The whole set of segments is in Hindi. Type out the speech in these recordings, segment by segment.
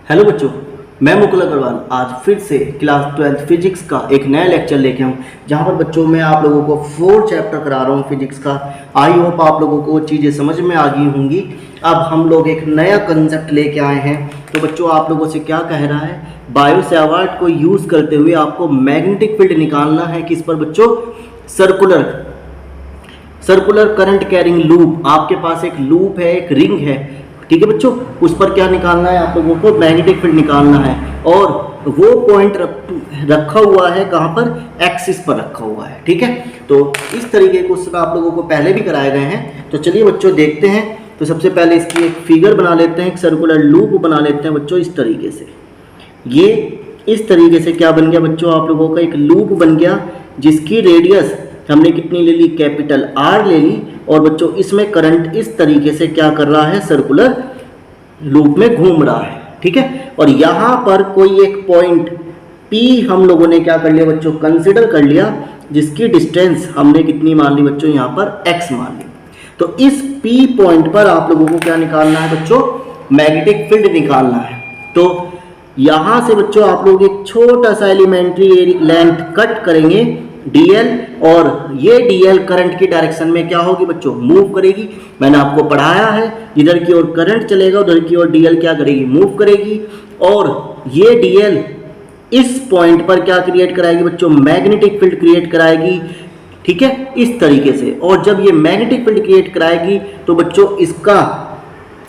हेलो बच्चों, मैं मुकुल अग्रवाल आज फिर से क्लास 12th फिजिक्स का एक नया लेक्चर लेके आऊँ जहाँ पर बच्चों मैं आप लोगों को 4 चैप्टर करा रहा हूँ फिजिक्स का। आई होप आप लोगों को चीज़ें समझ में आ गई होंगी। अब हम लोग एक नया कंसेप्ट लेके आए हैं। तो बच्चों आप लोगों से क्या कह रहा है, बायो सैवर्ट को यूज़ करते हुए आपको मैग्नेटिक फील्ड निकालना है। किस पर बच्चों? Circular current carrying loop. आपके पास एक लूप है, एक रिंग है, ठीक है बच्चों। उस पर क्या निकालना है आप लोगों को? मैग्नेटिक फील्ड निकालना है। और वो पॉइंट रखा हुआ है कहाँ पर? एक्सिस पर रखा हुआ है, ठीक है। तो इस तरीके के क्वेश्चन आप लोगों को पहले भी कराए गए हैं। तो चलिए बच्चों देखते हैं। तो सबसे पहले इसकी एक फिगर बना लेते हैं, एक सर्कुलर लूप बना लेते हैं बच्चों इस तरीके से। ये इस तरीके से क्या बन गया बच्चों? आप लोगों का एक लूप बन गया जिसकी रेडियस हमने कितनी ले ली? कैपिटल आर ले ली। और बच्चों इसमें करंट इस तरीके से क्या कर रहा है? सर्कुलर लूप में घूम रहा है, ठीक है। और यहाँ पर कोई एक पॉइंट P हम लोगों ने क्या कर लिया बच्चों? कंसिडर कर लिया, जिसकी डिस्टेंस हमने कितनी मान ली बच्चों? यहाँ पर x मान ली। तो इस P पॉइंट पर आप लोगों को क्या निकालना है बच्चों? मैग्नेटिक फील्ड निकालना है। तो यहाँ से बच्चों आप लोग एक छोटा सा एलिमेंट्री लेंथ कट करेंगे dl, और ये dl करंट की डायरेक्शन में क्या होगी बच्चों? मूव करेगी। मैंने आपको पढ़ाया है, इधर की ओर करंट चलेगा, उधर की ओर dl क्या करेगी? मूव करेगी। और ये dl इस पॉइंट पर क्या क्रिएट कराएगी बच्चों? मैग्नेटिक फील्ड क्रिएट कराएगी, ठीक है, इस तरीके से। और जब ये मैग्नेटिक फील्ड क्रिएट कराएगी तो बच्चों इसका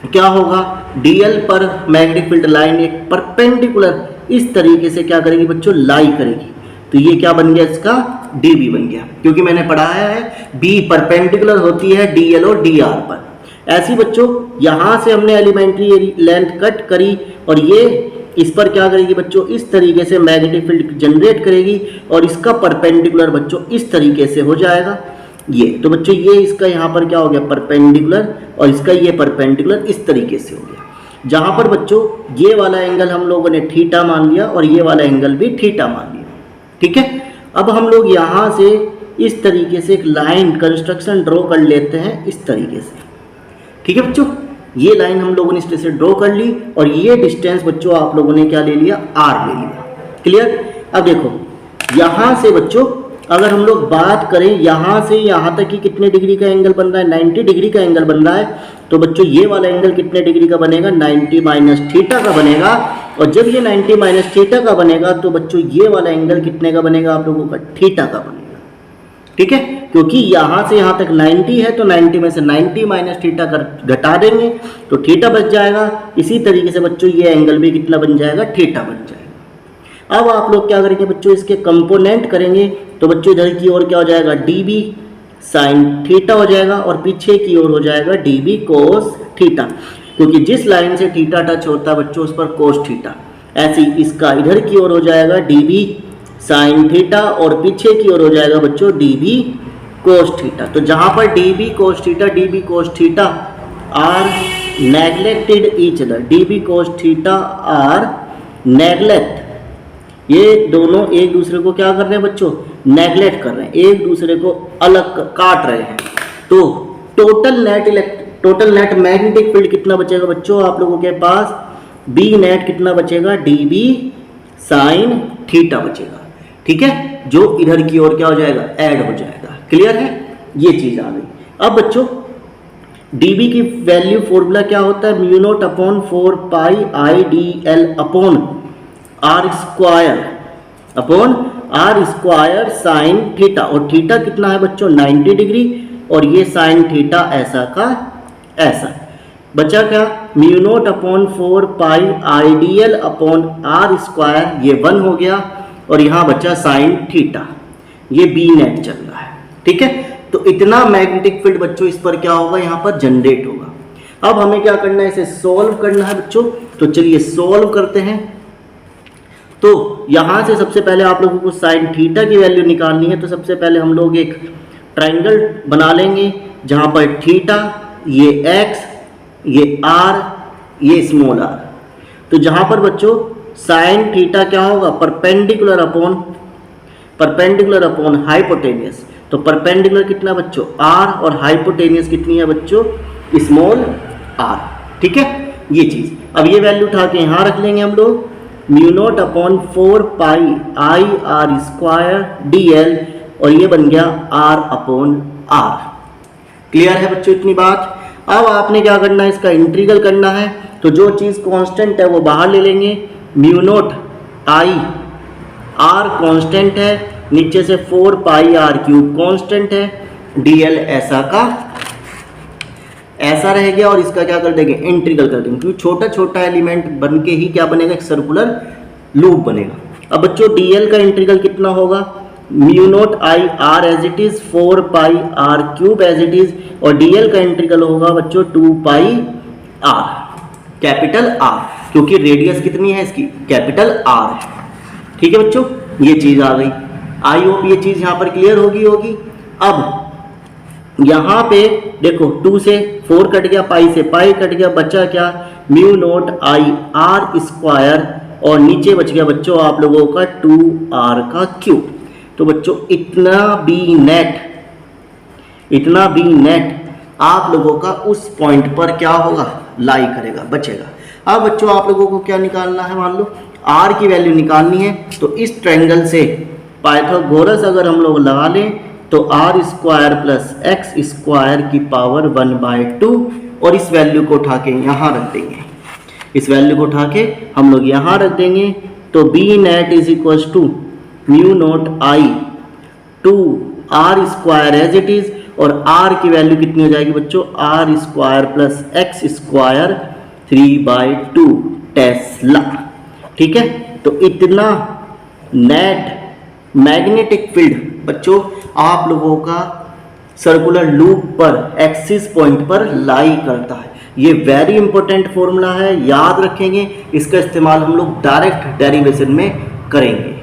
क्या होगा? dl पर मैग्नेटिक फील्ड लाइन एक परपेंडिकुलर इस तरीके से क्या करेगी बच्चों? लाई करेगी। तो ये क्या बन गया? इसका dB बन गया, क्योंकि मैंने पढ़ाया है B परपेंडिकुलर होती है dl और dr पर। ऐसी बच्चों यहाँ से हमने एलिमेंट्री लेंथ कट करी और ये इस पर क्या करेगी बच्चों? इस तरीके से मैग्नेटिक फील्ड जनरेट करेगी और इसका परपेंडिकुलर बच्चों इस तरीके से हो जाएगा ये। तो बच्चों ये इसका यहाँ पर क्या हो गया? परपेंडिकुलर, और इसका ये परपेंडिकुलर इस तरीके से हो गया। जहाँ पर बच्चों ये वाला एंगल हम लोगों ने थीटा मान लिया और ये वाला एंगल भी थीटा मान लिया, ठीक है। अब हम लोग यहाँ से इस तरीके से एक लाइन कंस्ट्रक्शन ड्रॉ कर लेते हैं इस तरीके से, ठीक है बच्चों। ये लाइन हम लोगों ने इस तरह से ड्रॉ कर ली और ये डिस्टेंस बच्चों आप लोगों ने क्या ले लिया? r ले लिया, क्लियर। अब देखो यहाँ से बच्चों अगर हम लोग बात करें यहाँ से यहाँ तक कि कितने डिग्री का एंगल बन रहा है? 90 डिग्री का एंगल बन रहा है। तो बच्चों ये वाला एंगल कितने डिग्री का बनेगा? 90 माइनस थीटा का बनेगा। और जब ये 90 माइनस थीटा का बनेगा तो बच्चों ये वाला एंगल कितने का बनेगा आप लोगों का? थीटा का बनेगा, ठीक है। क्योंकि यहाँ से यहाँ तक 90 है तो 90 में से 90 माइनस थीटा घटा देंगे तो थीटा बच जाएगा। इसी तरीके से बच्चों ये एंगल भी कितना बन जाएगा? थीटा बन जाएगा। अब आप लोग क्या करेंगे बच्चों? इसके कंपोनेंट करेंगे। तो बच्चों इधर की ओर क्या हो जाएगा? dB साइन थीटा हो जाएगा और पीछे की ओर हो जाएगा dB कोस थीटा, क्योंकि जिस लाइन से थीटा टच होता है बच्चों उस पर कोस थीटा। ऐसे इसका इधर की ओर हो जाएगा dB साइन थीटा और पीछे की ओर हो जाएगा बच्चों dB कोस थीटा। तो जहाँ पर dB cos theta are neglected each other, dB cos theta are neglect, ये दोनों एक दूसरे को क्या कर रहे हैं बच्चों? नेग्लेक्ट कर रहे हैं, एक दूसरे को अलग काट रहे हैं। तो टोटल नेट मैग्नेटिक फील्ड कितना बचेगा बच्चों आप लोगों के पास? B नेट कितना बचेगा? dB साइन थीटा बचेगा, ठीक है, जो इधर की ओर क्या हो जाएगा? ऐड हो जाएगा, क्लियर है। ये चीज आ गई। अब बच्चों dB की वैल्यू फॉर्मूला क्या होता है? म्यू नॉट अपॉन 4 पाई IDL upon r square sine theta. और थीटा कितना है बच्चों? 90 डिग्री, और ये साइन थीटा ऐसा का ऐसा। बचा क्या? म्यू नॉट अपॉन 4 पाई IDL अपॉन r स्क्वायर, ये 1 हो गया, और यहाँ बचा साइन थीटा, ये B नेट चल रहा है, ठीक है। तो इतना मैग्नेटिक फील्ड बच्चों इस पर क्या होगा? यहाँ पर जनरेट होगा। अब हमें क्या करना है? इसे सॉल्व करना है बच्चों। तो चलिए सॉल्व करते हैं। तो यहाँ से सबसे पहले आप लोगों को साइन थीटा की वैल्यू निकालनी है। तो सबसे पहले हम लोग एक ट्राइंगल बना लेंगे जहाँ पर थीटा, ये x, ये r, ये स्मॉल r। तो जहाँ पर बच्चों साइन थीटा क्या होगा? Perpendicular upon hypotenuse. तो परपेंडिकुलर कितना बच्चों? r, और हाइपोटेनियस कितनी है बच्चों? स्मॉल r, ठीक है। ये चीज़। अब ये वैल्यू उठा के यहाँ रख लेंगे हम लोग, mu naught upon 4 pi I R square D L, और ये बन गया आर अपॉन आर। क्लियर है बच्चों इतनी बात? अब आपने क्या करना है, इसका इंटीग्रल करना है। तो जो चीज़ कांस्टेंट है वो बाहर ले लेंगे, mu naught I are constant है, नीचे से 4 पाई आर क्यूब कांस्टेंट है, डीएल ऐसा का ऐसा रह गया, और इसका क्या कर देंगे, इंटीग्रल कर देंगे, क्योंकि छोटा छोटा एलिमेंट बन के ही क्या बनेगा, एक सर्कुलर लूप बनेगा। अब बच्चों डीएल का इंटीग्रल कितना होगा, mu naught I R as it is, 4 pi R cube as it is, और डीएल का इंटीग्रल होगा बच्चों 2 पाई आर, कैपिटल आर, क्योंकि रेडियस कितनी है इसकी, कैपिटल आर है। ठीक है बच्चों, ये चीज आ गई। आई होप ये चीज यहां पर क्लियर होगी। अब यहां पे देखो 2 से 4 कट गया, पाई से पाई कट गया, बचा क्या, mu naught I are square, और नीचे बच गया बच्चों आप लोगों का 2r का क्यूब। तो बच्चों इतना बी नेट आप लोगों का उस पॉइंट पर क्या होगा, लाई करेगा, बचेगा। अब बच्चों आप लोगों को क्या निकालना है, मान लो r की वैल्यू निकालनी है, तो इस ट्रायंगल से पाइथागोरस अगर हम लोग लगा लें तो R square plus x square की पावर 1/2, और इस वैल्यू को उठा के यहाँ रख देंगे, इस वैल्यू को उठा के हम लोग यहाँ रख देंगे। तो B net is equal to mu naught I 2r square as it is, और r की वैल्यू कितनी हो जाएगी बच्चों, r square plus x square 3/2 tesla. ठीक है, तो इतना नेट मैग्नेटिक फील्ड बच्चों आप लोगों का सर्कुलर लूप पर एक्सिस पॉइंट पर लाई करता है। ये वेरी इंपॉर्टेंट फॉर्मूला है, याद रखेंगे, इसका इस्तेमाल हम लोग डायरेक्ट डेरिवेशन में करेंगे।